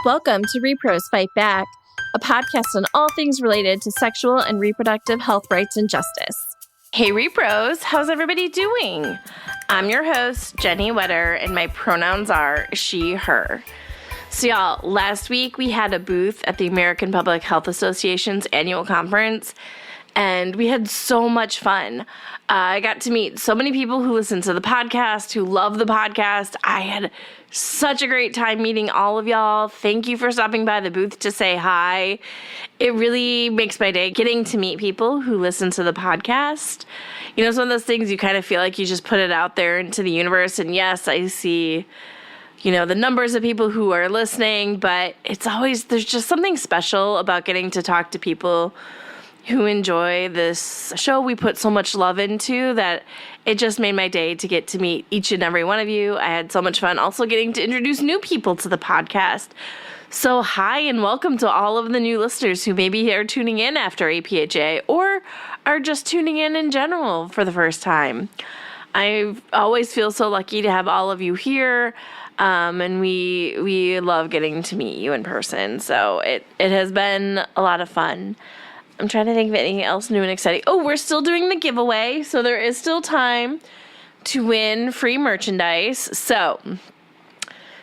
Welcome to Repros Fight Back, a podcast on all things related to sexual and reproductive health rights and justice. Hey Repros, how's everybody doing? I'm your host, Jenny Wetter, and my pronouns are she, her. So y'all, last week we had a booth at the American Public Health Association's annual conference, and we had so much fun. I got to meet so many people who listen to the podcast, who love the podcast. I had such a great time meeting all of y'all. Thank you for stopping by the booth to say hi. It really makes my day getting to meet people who listen to the podcast. You know, it's one of those things you kind of feel like you just put it out there into the universe. And yes, I see, you know, the numbers of people who are listening, but it's always, there's just something special about getting to talk to people who enjoy this show we put so much love into that it just made my day to get to meet each and every one of you. I had so much fun also getting to introduce new people to the podcast. So hi and welcome to all of the new listeners who maybe are tuning in after APHA or are just tuning in general for the first time. I always feel so lucky to have all of you here. And we love getting to meet you in person. So it has been a lot of fun. I'm trying to think of anything else new and exciting. Oh, we're still doing the giveaway, so there is still time to win free merchandise. So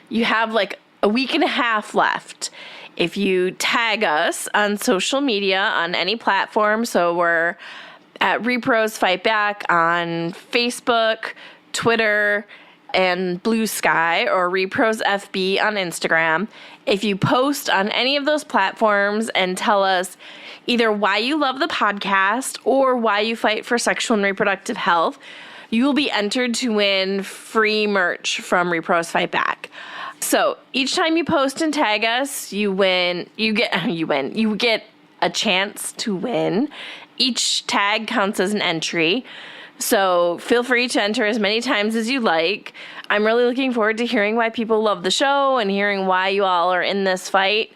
you have like a week and a half left. If you tag us on social media on any platform, so we're at Repros Fight Back on Facebook, Twitter, and Blue Sky, or Repros FB on Instagram. If you post on any of those platforms and tell us either why you love the podcast or why you fight for sexual and reproductive health, you will be entered to win free merch from Repros Fight Back. So each time you post and tag us, you get a chance to win. Each tag counts as an entry. So feel free to enter as many times as you like. I'm really looking forward to hearing why people love the show and hearing why you all are in this fight.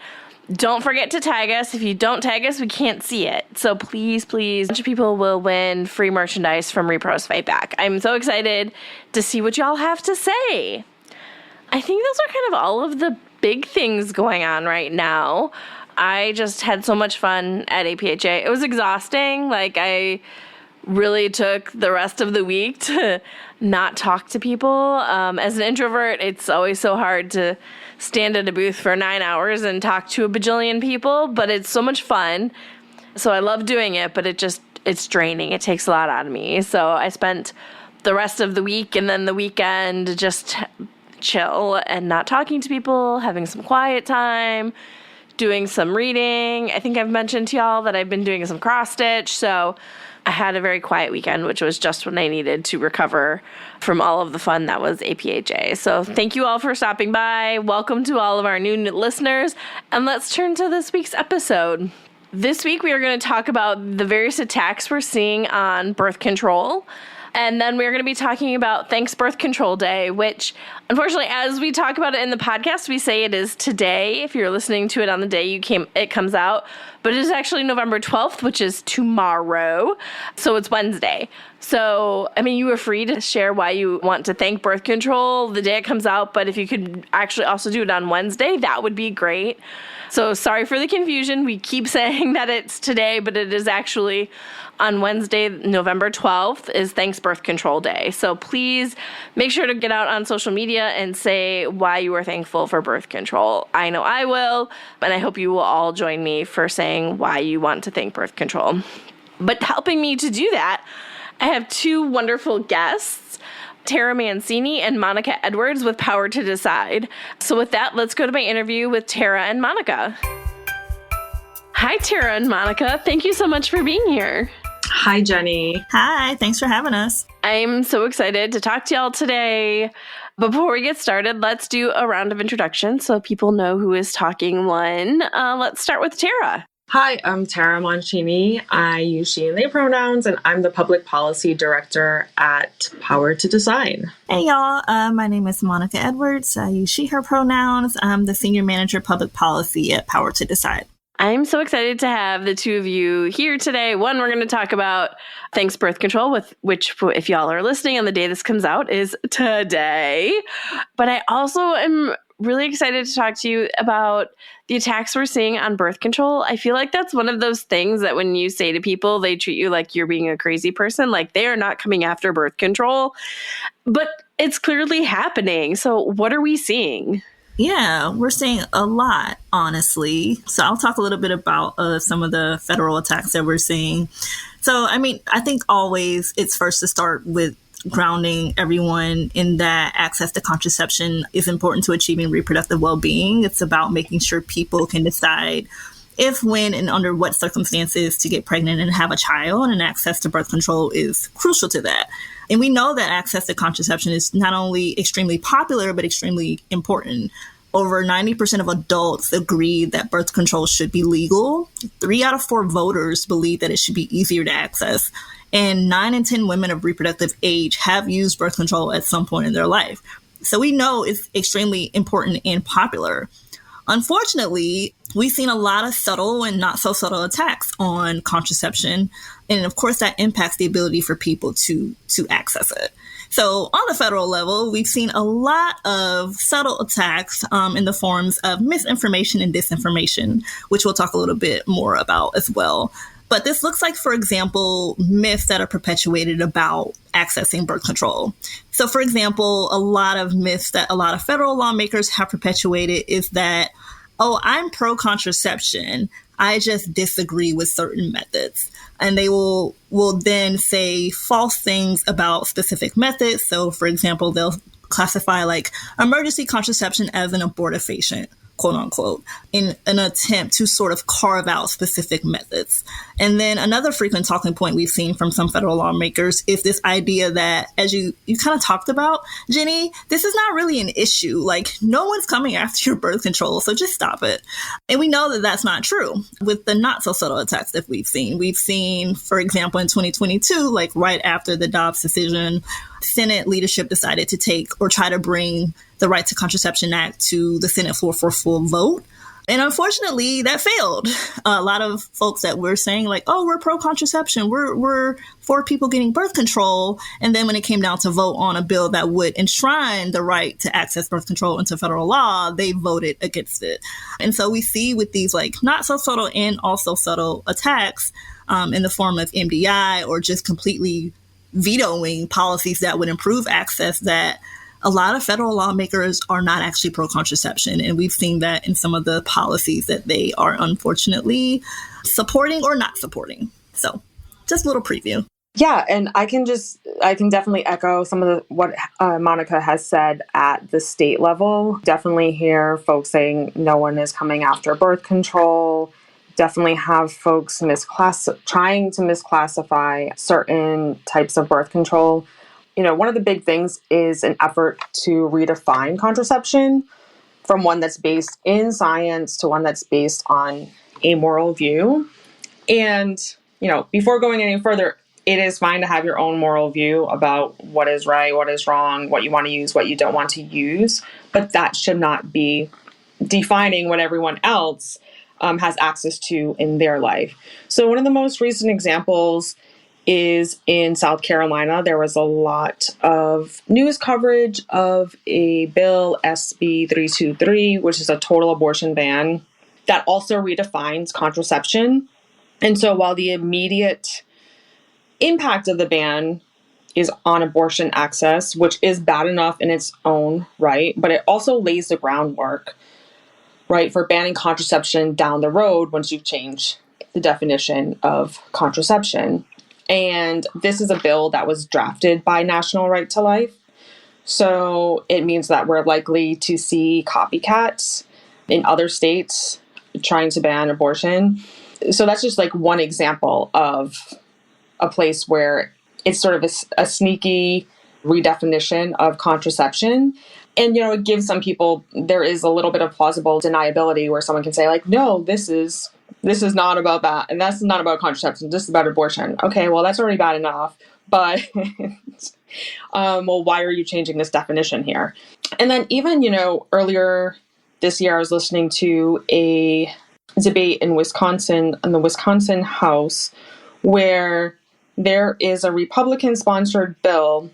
Don't forget to tag us. If you don't tag us, we can't see it. So please, a bunch of people will win free merchandise from Repros Fight Back. I'm so excited to see what y'all have to say. I think those are kind of all of the big things going on right now. I just had so much fun at APHA. It was exhausting. I really took the rest of the week to not talk to people. As an introvert, it's always so hard to stand at a booth for 9 hours and talk to a bajillion people, but it's so much fun. So I love doing it, but it's draining. It takes a lot out of me. So I spent the rest of the week and then the weekend just chill and not talking to people, having some quiet time, doing some reading. I think I've mentioned to y'all that I've been doing some cross stitch, so I had a very quiet weekend, which was just what I needed to recover from all of the fun that was APHA. So thank you all for stopping by. Welcome to all of our new listeners. And let's turn to this week's episode. This week, we are going to talk about the various attacks we're seeing on birth control. And then we're going to be talking about Thanks Birth Control Day, which, unfortunately, as we talk about it in the podcast, we say it is today. If you're listening to it on the day it comes out. But it is actually November 12th, which is tomorrow. So it's Wednesday. So, I mean, you are free to share why you want to thank birth control the day it comes out. But if you could actually also do it on Wednesday, that would be great. So sorry for the confusion. We keep saying that it's today, but it is actually on Wednesday, November 12th, is Thanks Birth Control Day. So please make sure to get out on social media and say why you are thankful for birth control. I know I will, and I hope you will all join me for saying why you want to thank birth control. But helping me to do that, I have two wonderful guests, Tara Mancini and Monica Edwards with Power to Decide. So with that, let's go to my interview with Tara and Monica. Hi, Tara and Monica. Thank you so much for being here. Hi, Jenny. Hi, thanks for having us. I'm so excited to talk to y'all today. But before we get started, let's do a round of introductions so people know who is talking one. Let's start with Tara. Hi, I'm Tara Mancini. I use she and they pronouns, and I'm the Public Policy Director at Power to Decide. Hey, y'all. My name is Monica Edwards. I use she, her pronouns. I'm the Senior Manager Public Policy at Power to Decide. I'm so excited to have the two of you here today. One, we're going to talk about Thanks Birth Control, which, if y'all are listening on the day this comes out, is today. But I also am really excited to talk to you about the attacks we're seeing on birth control. I feel like that's one of those things that when you say to people, they treat you like you're being a crazy person, like they are not coming after birth control, but it's clearly happening. So what are we seeing? Yeah, we're seeing a lot, honestly. So I'll talk a little bit about some of the federal attacks that we're seeing. So, I mean, I think always it's first to start with grounding everyone in that access to contraception is important to achieving reproductive well-being. It's about making sure people can decide if, when, and under what circumstances to get pregnant and have a child, and access to birth control is crucial to that. And we know that access to contraception is not only extremely popular, but extremely important. Over 90% of adults agree that birth control should be legal. 3 out of 4 voters believe that it should be easier to access. And 9 in 10 women of reproductive age have used birth control at some point in their life. So we know it's extremely important and popular. Unfortunately, we've seen a lot of subtle and not so subtle attacks on contraception. And of course, that impacts the ability for people to access it. So on the federal level, we've seen a lot of subtle attacks in the forms of misinformation and disinformation, which we'll talk a little bit more about as well. But this looks like, for example, myths that are perpetuated about accessing birth control. So, for example, a lot of myths that a lot of federal lawmakers have perpetuated is that, oh, I'm pro-contraception, I just disagree with certain methods. And they will then say false things about specific methods. So, for example, they'll classify like emergency contraception as an abortifacient, quote unquote, in an attempt to sort of carve out specific methods. And then another frequent talking point we've seen from some federal lawmakers is this idea that, as you kind of talked about, Jenny, this is not really an issue. Like, no one's coming after your birth control, so just stop it. And we know that that's not true with the not so subtle attacks that we've seen. We've seen, for example, in 2022, like right after the Dobbs decision, Senate leadership decided to take or try to bring the Right to Contraception Act to the Senate floor for full vote. And unfortunately, that failed. A lot of folks that were saying like, oh, we're pro-contraception, we're for people getting birth control. And then when it came down to vote on a bill that would enshrine the right to access birth control into federal law, they voted against it. And so we see with these like not so subtle and also subtle attacks in the form of MDI or just completely vetoing policies that would improve access, that a lot of federal lawmakers are not actually pro-contraception. And we've seen that in some of the policies that they are unfortunately supporting or not supporting. So just a little preview. Yeah, and I can definitely echo some of what Monica has said at the state level. Definitely hear folks saying no one is coming after birth control. Definitely have folks trying to misclassify certain types of birth control. You know, one of the big things is an effort to redefine contraception from one that's based in science to one that's based on a moral view. And, you know, before going any further, it is fine to have your own moral view about what is right, what is wrong, what you want to use, what you don't want to use. But that should not be defining what everyone else has access to in their life. So one of the most recent examples is in South Carolina. There was a lot of news coverage of a bill, SB 323, which is a total abortion ban that also redefines contraception. And so while the immediate impact of the ban is on abortion access, which is bad enough in its own right, but it also lays the groundwork, right, for banning contraception down the road once you change the definition of contraception. And this is a bill that was drafted by National Right to Life. So it means that we're likely to see copycats in other states trying to ban abortion. So that's just like one example of a place where it's sort of a sneaky redefinition of contraception. And, you know, it gives some people, there is a little bit of plausible deniability where someone can say like, no, this is not about that. And that's not about contraception. This is about abortion. Okay, well, that's already bad enough. But, well, why are you changing this definition here? And then even, you know, earlier this year, I was listening to a debate in Wisconsin, in the Wisconsin House, where there is a Republican-sponsored bill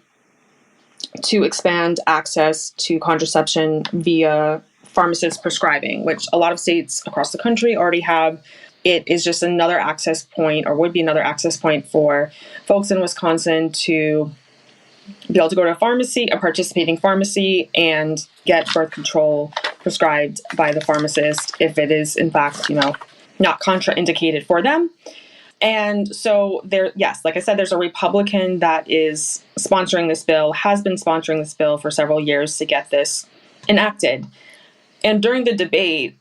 to expand access to contraception via pharmacists prescribing, which a lot of states across the country already have. It is just another access point, or would be another access point for folks in Wisconsin to be able to go to a participating pharmacy, and get birth control prescribed by the pharmacist if it is, in fact, not contraindicated for them. And so yes, like I said, there's a Republican that is sponsoring this bill, has been sponsoring this bill for several years to get this enacted. And during the debate,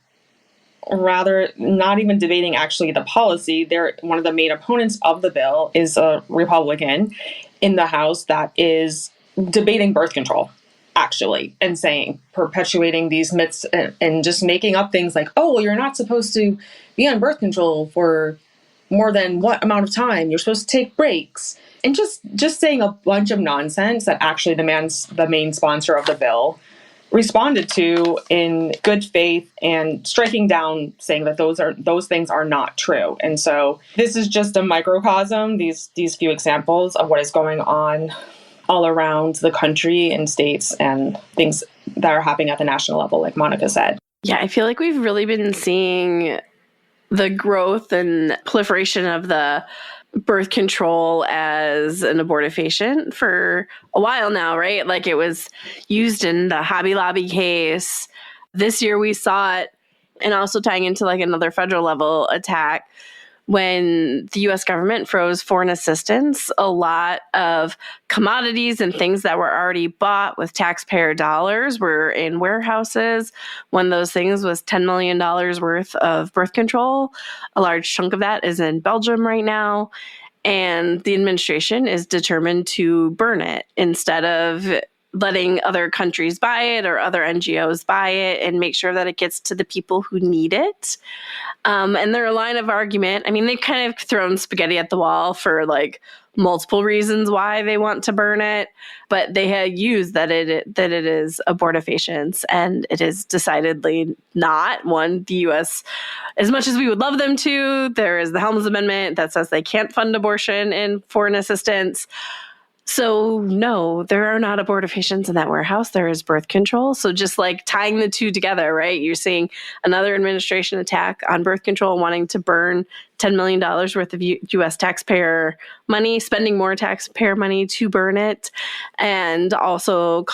rather not even debating actually the policy, one of the main opponents of the bill is a Republican in the House that is debating birth control, actually, and perpetuating these myths and just making up things like, oh, well, you're not supposed to be on birth control for more than what amount of time, you're supposed to take breaks, and just saying a bunch of nonsense that actually the main sponsor of the bill responded to in good faith, and striking down, saying that those things are not true. And so this is just a microcosm, these few examples of what is going on all around the country and states, and things that are happening at the national level, like Monica said. Yeah, I feel like we've really been seeing the growth and proliferation of the birth control as an abortifacient for a while now, right? Like, it was used in the Hobby Lobby case. This year we saw it, and also tying into like another federal level attack, when the U.S. government froze foreign assistance. A lot of commodities and things that were already bought with taxpayer dollars were in warehouses. One of those things was $10 million worth of birth control. A large chunk of that is in Belgium right now. And the administration is determined to burn it instead of letting other countries buy it or other NGOs buy it and make sure that it gets to the people who need it. And their line of argument, I mean, they've kind of thrown spaghetti at the wall for like multiple reasons why they want to burn it, but they have used that it is abortifacients, and it is decidedly not. One, the U.S., as much as we would love them to, there is the Helms Amendment that says they can't fund abortion in foreign assistance. So no, there are not abortifacients in that warehouse. There is birth control. So just like tying the two together, right? You're seeing another administration attack on birth control, wanting to burn $10 million worth of U.S. taxpayer money, spending more taxpayer money to burn it, and also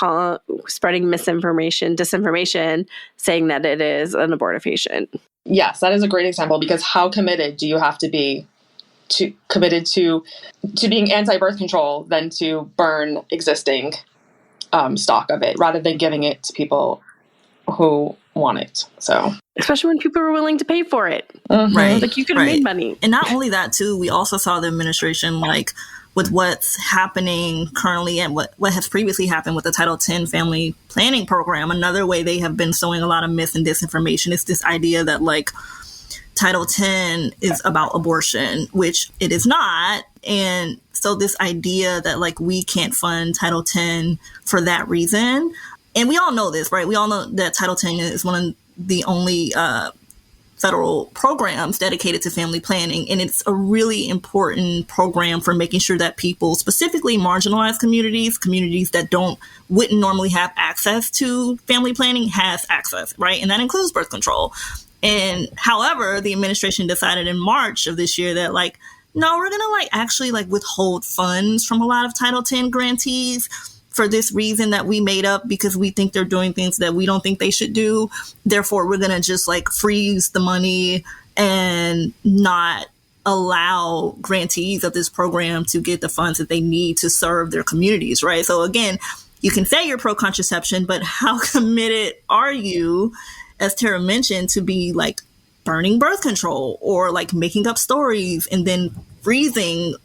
spreading misinformation, disinformation, saying that it is an abortifacient. Yes, that is a great example, because how committed do you have to be committed to being anti-birth control than to burn existing stock of it, rather than giving it to people who want it. So, especially when people are willing to pay for it. Mm-hmm. Right. Like, you could have made money. And not only that too, we also saw the administration, like, with what's happening currently and what has previously happened with the Title X family planning program. Another way they have been sowing a lot of myth and disinformation is this idea that, like, Title X is about abortion, which it is not. And so this idea that, like, we can't fund Title X for that reason. And we all know this, right? We all know that Title X is one of the only federal programs dedicated to family planning. And it's a really important program for making sure that people, specifically marginalized communities that wouldn't normally have access to family planning, has access, right? And that includes birth control. And however, the administration decided in March of this year that, like, no, we're going to, like, actually, like, withhold funds from a lot of Title X grantees for this reason that we made up, because we think they're doing things that we don't think they should do. Therefore, we're going to just, like, freeze the money and not allow grantees of this program to get the funds that they need to serve their communities, right? So again, you can say you're pro-contraception, but how committed are you, as Tara mentioned, to be, like, burning birth control or, like, making up stories and then freezing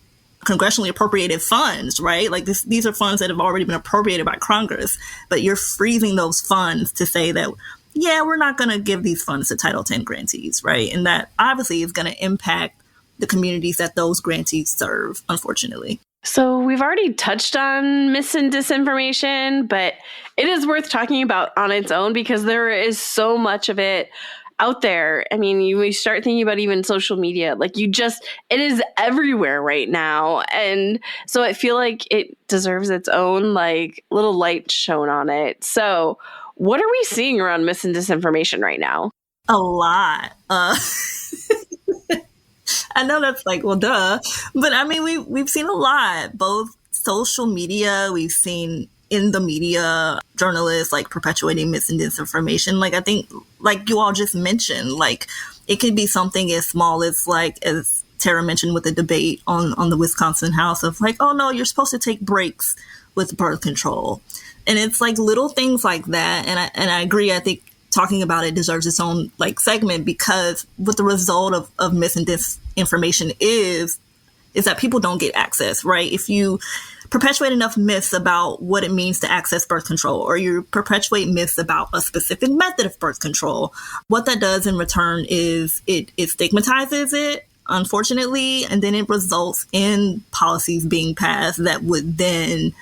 congressionally appropriated funds, right? Like, these are funds that have already been appropriated by Congress, but you're freezing those funds to say that, yeah, we're not going to give these funds to Title X grantees, right? And that obviously is going to impact the communities that those grantees serve, unfortunately. So we've already touched on mis and disinformation, but it is worth talking about on its own because there is so much of it out there. I mean, you start thinking about even social media, like it is everywhere right now. And so I feel like it deserves its own, like, little light shown on it. So What are we seeing around mis and disinformation right now? A lot. I know that's like, well, duh. But I mean, we've seen a lot, both social media, we've seen in the media, journalists like perpetuating mis and disinformation. Like, I think, like you all just mentioned, like it could be something as small as like, as Tara mentioned with the debate on the Wisconsin House of like, oh no, you're supposed to take breaks with birth control. And it's like little things like that. And I agree. I think talking about it deserves its own like segment, because what the result of mis and disinformation is that people don't get access, right? If you perpetuate enough myths about what it means to access birth control, or you perpetuate myths about a specific method of birth control, what that does in return is it stigmatizes it, unfortunately, and then it results in policies being passed that would then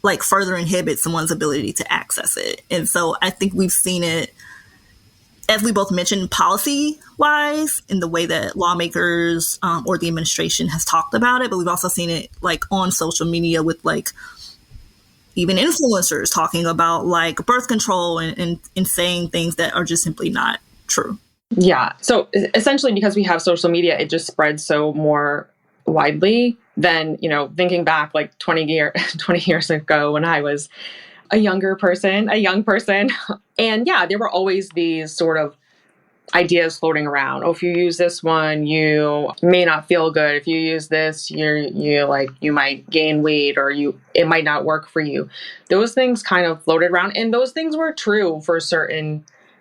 like further inhibit someone's ability to access it. And so I think we've seen it, as we both mentioned, policy-wise, in the way that lawmakers or the administration has talked about it, but we've also seen it like on social media with like even influencers talking about like birth control and saying things that are just simply not true. Yeah. So essentially, because we have social media, it just spreads so more widely than, thinking back like 20 years ago when I was a young person. And yeah, there were always these sort of ideas floating around. Oh, if you use this one, you may not feel good. If you use this, you might gain weight, or it might not work for you. Those things kind of floated around, and those things were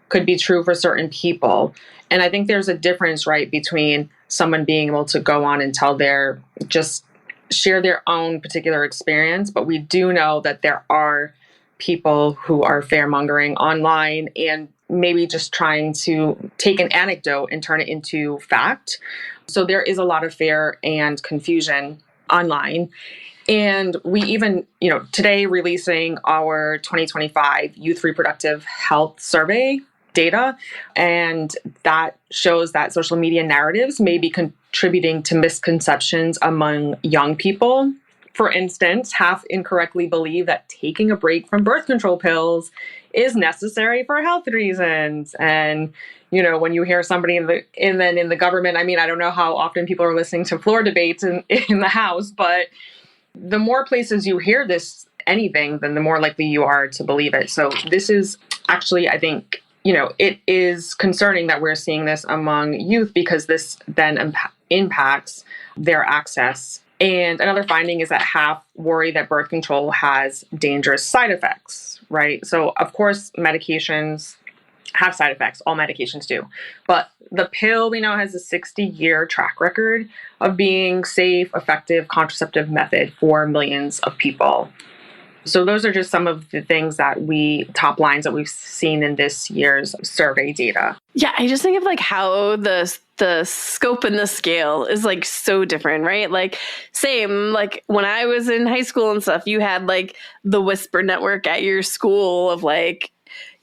could be true for certain people. And I think there's a difference, right, between someone being able to go on and share their own particular experience. But we do know that there are people who are fear-mongering online and maybe just trying to take an anecdote and turn it into fact. So there is a lot of fear and confusion online. And we even, today releasing our 2025 Youth Reproductive Health Survey data, and that shows that social media narratives may be contributing to misconceptions among young people. For instance, half incorrectly believe that taking a break from birth control pills is necessary for health reasons. And, when you hear somebody in the government, I mean, I don't know how often people are listening to floor debates in the House, but the more places you hear anything, then the more likely you are to believe it. So this is actually, I think, it is concerning that we're seeing this among youth, because this then impacts their access. And another finding is that half worry that birth control has dangerous side effects, right? So, of course, medications have side effects. All medications do. But the pill, we know, has a 60-year track record of being safe, effective contraceptive method for millions of people. So those are just some of the things top lines that we've seen in this year's survey data. Yeah, I just think of like how the scope and the scale is like so different, right? Like same, like when I was in high school and stuff, you had like the whisper network at your school of like,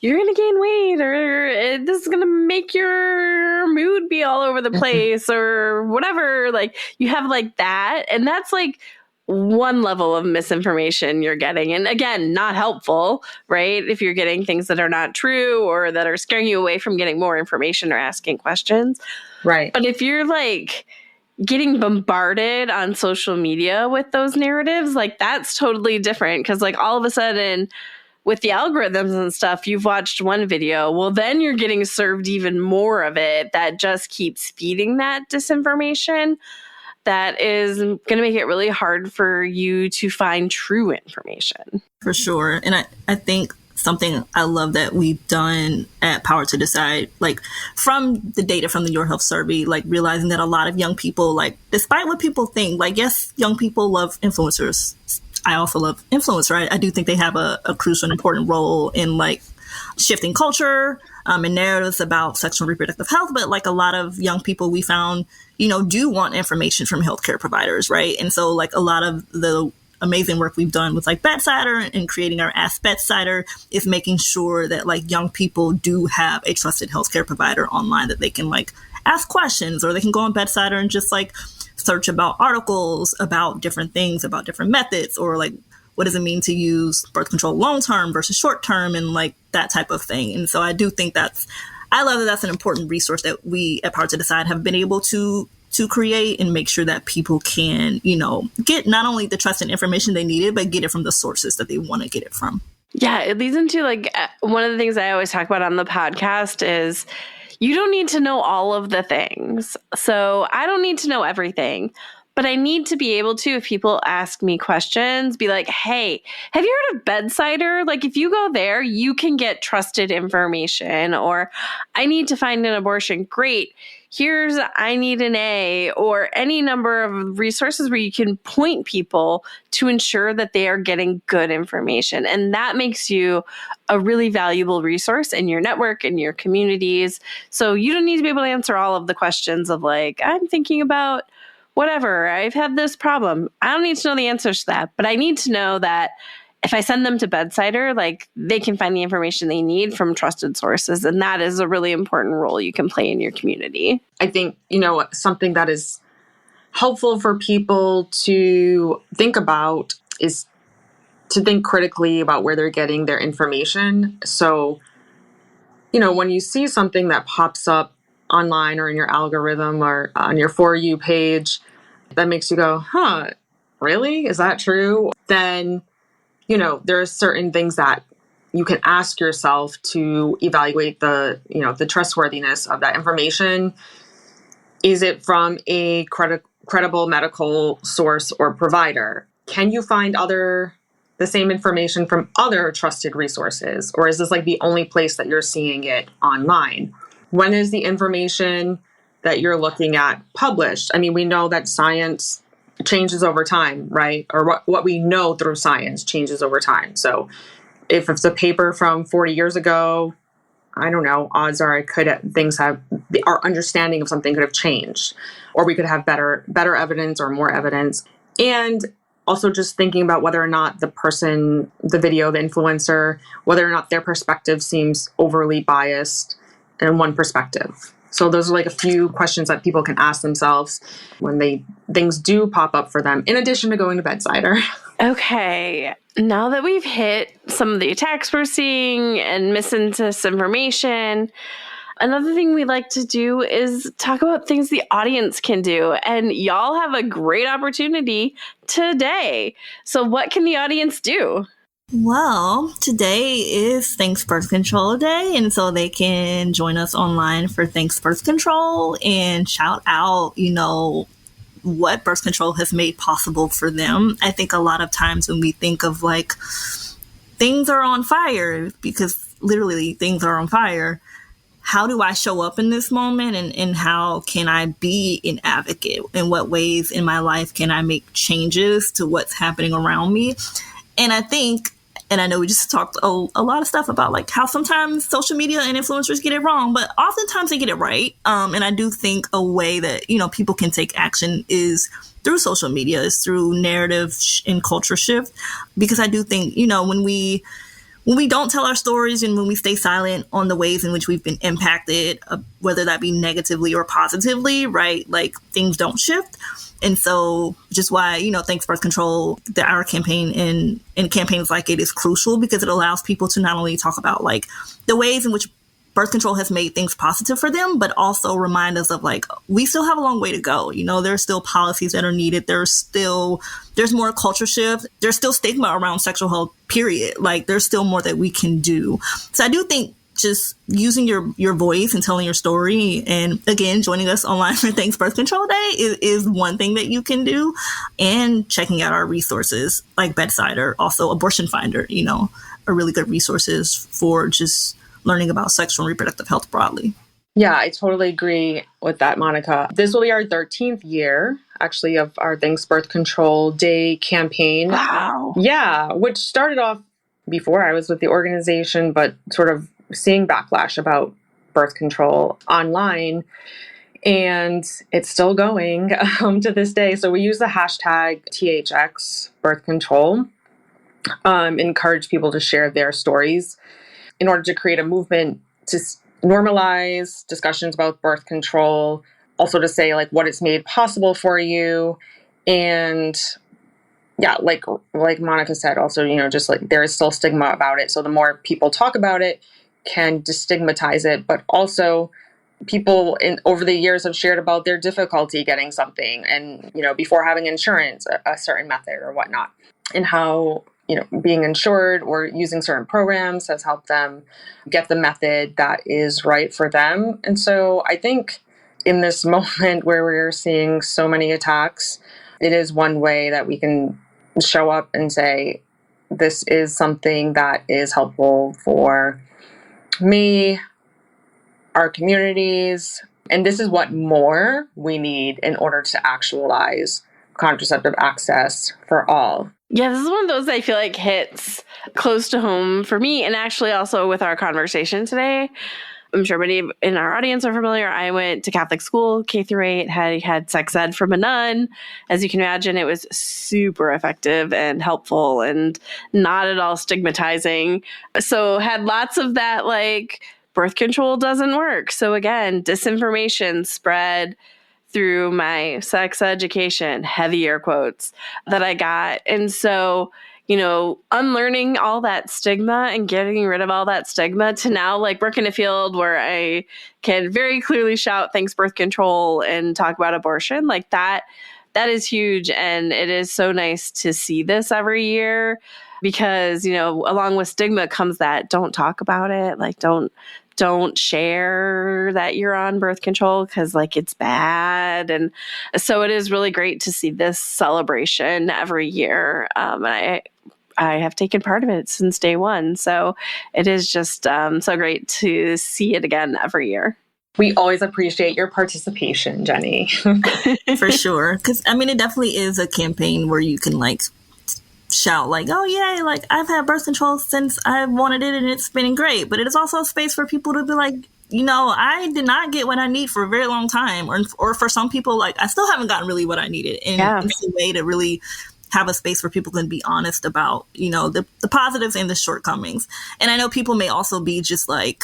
you're going to gain weight, or this is going to make your mood be all over the place or whatever. Like you have like that. And that's like one level of misinformation you're getting. And again, not helpful, right? If you're getting things that are not true or that are scaring you away from getting more information or asking questions. Right. But if you're like getting bombarded on social media with those narratives, like that's totally different. Because like all of a sudden with the algorithms and stuff, you've watched one video. Well, then you're getting served even more of it that just keeps feeding that disinformation. That is going to make it really hard for you to find true information. For sure. And I think something I love that we've done at Power to Decide, like from the data from the Your Health Survey, like realizing that a lot of young people, like despite what people think, like yes, young people love influencers. I also love influencers. I do think they have a crucial and important role in like shifting culture and narratives about sexual and reproductive health. But like a lot of young people we found, do want information from healthcare providers, right? And so like a lot of the amazing work we've done with like Bedsider and creating our Ask Bedsider is making sure that like young people do have a trusted healthcare provider online that they can like ask questions, or they can go on Bedsider and just like search about articles about different things, about different methods, or like what does it mean to use birth control long term versus short term, and like that type of thing. And so I do think I love that that's an important resource that we at Power to Decide have been able to create and make sure that people can, get not only the trusted information they needed, but get it from the sources that they want to get it from. Yeah, it leads into one of the things I always talk about on the podcast is you don't need to know all of the things. So I don't need to know everything, but I need to be able to, if people ask me questions, be like, hey, have you heard of Bedsider? Like, if you go there, you can get trusted information. Or I need to find an abortion. Great. Here's I Need an A, or any number of resources where you can point people to ensure that they are getting good information. And that makes you a really valuable resource in your network, in your communities. So you don't need to be able to answer all of the questions of like, I'm thinking about whatever, I've had this problem. I don't need to know the answers to that, but I need to know that if I send them to Bedsider, like they can find the information they need from trusted sources. And that is a really important role you can play in your community. I think, something that is helpful for people to think about is to think critically about where they're getting their information. So, when you see something that pops up online or in your algorithm or on your For You page that makes you go, really? Is that true? Then, there are certain things that you can ask yourself to evaluate the trustworthiness of that information. Is it from a credible medical source or provider? Can you find the same information from other trusted resources? Or is this like the only place that you're seeing it online? When is the information that you're looking at published? I mean, we know that science changes over time, right? Or what we know through science changes over time. So if it's a paper from 40 years ago, I don't know, odds are our understanding of something could have changed, or we could have better evidence or more evidence. And also just thinking about whether or not the person, the video, the influencer, whether or not their perspective seems overly biased in one perspective. So those are like a few questions that people can ask themselves when things do pop up for them, in addition to going to Bedsider. Okay. Now that we've hit some of the attacks we're seeing and misinformation, another thing we like to do is talk about things the audience can do. And y'all have a great opportunity today. So what can the audience do? Well, today is Thanks Birth Control Day, and so they can join us online for Thanks Birth Control and shout out, what birth control has made possible for them. I think a lot of times when we think of like things are on fire, because literally things are on fire, how do I show up in this moment, and how can I be an advocate? In what ways in my life can I make changes to what's happening around me? And I think, and I know we just talked a lot of stuff about like how sometimes social media and influencers get it wrong, but oftentimes they get it right. And I do think a way that, people can take action is through social media, is through narrative and culture shift. Because I do think, when we don't tell our stories and when we stay silent on the ways in which we've been impacted, whether that be negatively or positively, right? Like things don't shift. And so just why, Thanks Birth Control, our campaign and campaigns like it is crucial, because it allows people to not only talk about like the ways in which birth control has made things positive for them, but also remind us of like, we still have a long way to go. There's still policies that are needed. There's more culture shift. There's still stigma around sexual health, period. Like there's still more that we can do. So I do think just using your voice and telling your story, and again, joining us online for Thanks Birth Control Day is one thing that you can do, and checking out our resources like Bedsider, also Abortion Finder, are really good resources for just learning about sexual and reproductive health broadly. Yeah, I totally agree with that, Monica. This will be our 13th year, actually, of our Thanks Birth Control Day campaign. Wow. Yeah, which started off before I was with the organization, but sort of seeing backlash about birth control online. And it's still going to this day. So we use the hashtag THX birth control, encourage people to share their stories in order to create a movement to normalize discussions about birth control, also to say like what it's made possible for you, and yeah, like Monica said, also, just like there is still stigma about it. So the more people talk about it can destigmatize it, but also people over the years have shared about their difficulty getting something and, before having insurance, a certain method or whatnot, and how, being insured or using certain programs has helped them get the method that is right for them. And so I think in this moment where we're seeing so many attacks, it is one way that we can show up and say, this is something that is helpful for me, our communities, and this is what more we need in order to actualize contraceptive access for all. Yeah, this is one of those I feel like hits close to home for me, and actually also with our conversation today. I'm sure many in our audience are familiar. I went to Catholic school, K through 8, had sex ed from a nun. As you can imagine, it was super effective and helpful and not at all stigmatizing. So had lots of that, like, birth control doesn't work. So again, disinformation spread through my sex education, heavy air quotes, that I got. And so, unlearning all that stigma and getting rid of all that stigma to now like work in a field where I can very clearly shout thanks birth control and talk about abortion, like that is huge. And it is so nice to see this every year because, along with stigma comes that don't talk about it. Like don't share that you're on birth control because like it's bad. And so it is really great to see this celebration every year. And I have taken part of it since day one. So it is just so great to see it again every year. We always appreciate your participation, Jenny. For sure. Because, it definitely is a campaign where you can, like, shout, like, oh, yay, like, I've had birth control since I wanted it and it's been great. But it is also a space for people to be like, I did not get what I need for a very long time. Or for some people, like, I still haven't gotten really what I needed. And it's a way to really have a space where people can be honest about, the positives and the shortcomings. And I know people may also be just like,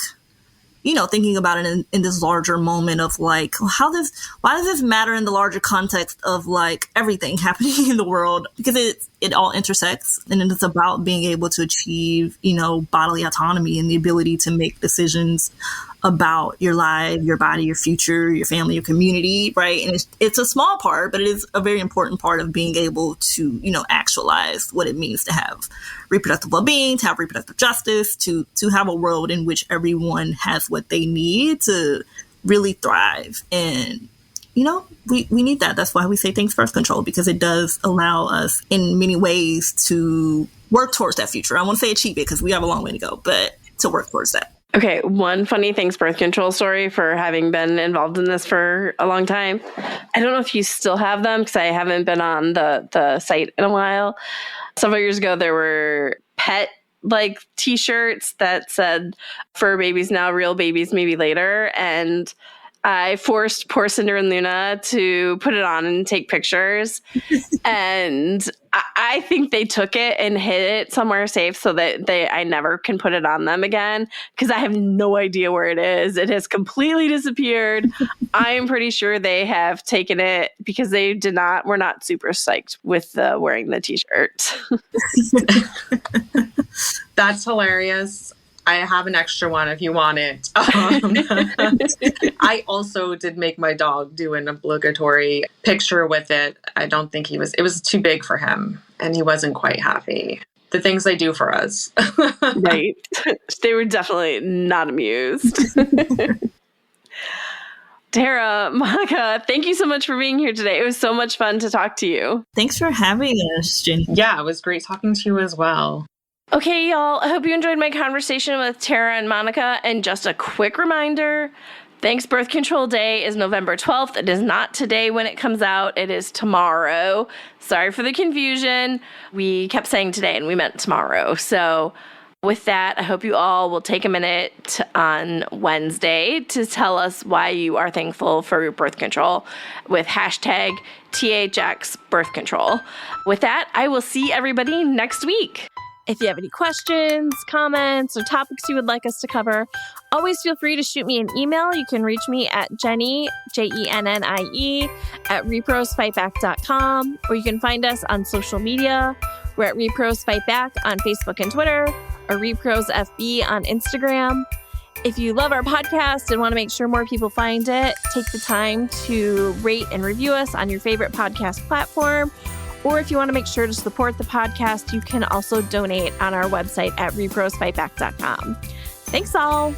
thinking about it in this larger moment of like, why does this matter in the larger context of like everything happening in the world? Because it all intersects, and it's about being able to achieve, bodily autonomy and the ability to make decisions about your life, your body, your future, your family, your community, right? And it's a small part, but it is a very important part of being able to, actualize what it means to have reproductive well-being, to have reproductive justice, to have a world in which everyone has what they need to really thrive. And, we need that. That's why we say thanks birth control, because it does allow us in many ways to work towards that future. I won't say achieve it because we have a long way to go, but to work towards that. Okay, one funny thanks birth control story for having been involved in this for a long time. I don't know if you still have them because I haven't been on the site in a while. Several years ago, there were pet like t-shirts that said fur babies now, real babies maybe later. And I forced poor Cinder and Luna to put it on and take pictures. And I think they took it and hid it somewhere safe so that I never can put it on them again because I have no idea where it is. It has completely disappeared. I am pretty sure they have taken it because they were not super psyched with wearing the t-shirt. That's hilarious. I have an extra one if you want it. I also did make my dog do an obligatory picture with it. I don't think it was too big for him and he wasn't quite happy. The things they do for us. Right. They were definitely not amused. Tara, Monica, thank you so much for being here today. It was so much fun to talk to you. Thanks for having us, Jenny. Yeah, it was great talking to you as well. Okay, y'all, I hope you enjoyed my conversation with Tara and Monica. And just a quick reminder, Thanks Birth Control Day is November 12th. It is not today when it comes out. It is tomorrow. Sorry for the confusion. We kept saying today and we meant tomorrow. So with that, I hope you all will take a minute on Wednesday to tell us why you are thankful for your birth control with hashtag THX birth control. With that, I will see everybody next week. If you have any questions, comments, or topics you would like us to cover, always feel free to shoot me an email. You can reach me at Jennie, Jennie, at reprosfightback.com, or you can find us on social media. We're at Repros Fight Back on Facebook and Twitter, or Repros FB on Instagram. If you love our podcast and want to make sure more people find it, take the time to rate and review us on your favorite podcast platform. Or if you want to make sure to support the podcast, you can also donate on our website at reprosfightback.com. Thanks all.